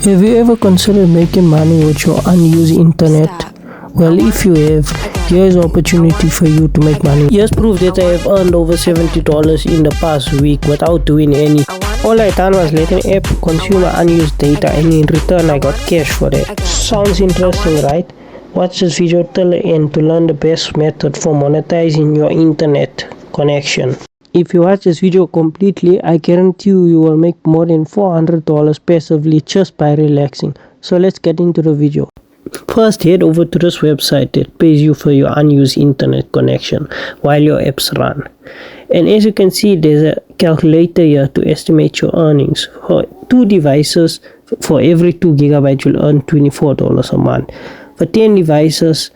Have you ever considered making money with your unused internet? Well, if you have, here's an opportunity for you to make money. Here's proof that I have earned over $70 in the past week without doing any. All I done was let an app consume unused data, and in return I got cash for that. Sounds interesting, right? Watch this video till the end to learn the best method for monetizing your internet connection. If you watch this video completely, I guarantee you will make more than $400 passively just by relaxing. So let's get into the video. First, head over to this website that pays you for your unused internet connection while your apps run. And as you can see, there's a calculator here to estimate your earnings. For 2 devices, for every 2 gigabytes, you'll earn $24 a month. For 10 devices,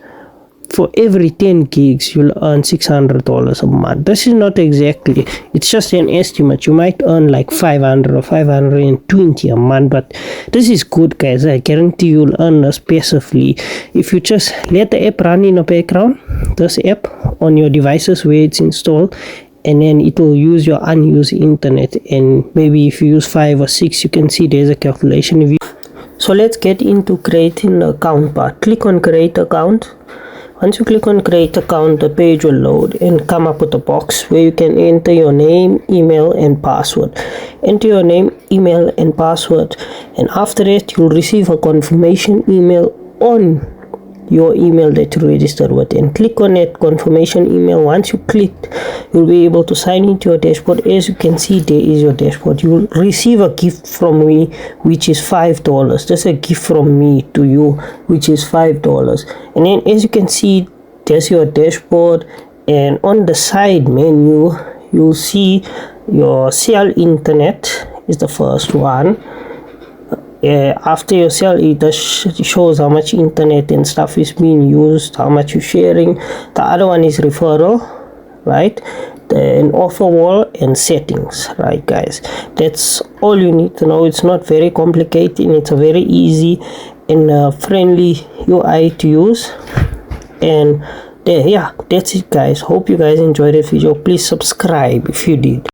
for every 10 gigs, you'll earn $600 a month. This is not exactly, it's just an estimate. You might earn like $500 or $520 a month, but this is good, guys. I guarantee you'll earn this passively if you just let the app run in the background, this app on your devices where it's installed, and then it will use your unused internet. And maybe if you use 5 or 6, you can see there's a calculation. So let's get into creating the account part. Click on create account. Once you click on create account, the page will load and come up with a box where you can enter your name, email and password. Enter your name, email and password, and after that you'll receive a confirmation email on your email that you registered with, and click on that confirmation email. Once you clicked, you'll be able to sign into your dashboard. As you can see, there is your dashboard. You'll receive a gift from me, which is $5. That's a gift from me to you, which is $5. And then as you can see, there's your dashboard, and on the side menu you'll see your sell internet is the first one. After you sell, it shows how much internet and stuff is being used, how much you're sharing. The other one is referral, right? Then offer wall and settings, right, guys? That's all you need to know. It's not very complicated. It's a very easy and friendly UI to use. And yeah, that's it, guys. Hope you guys enjoyed the video. Please subscribe if you did.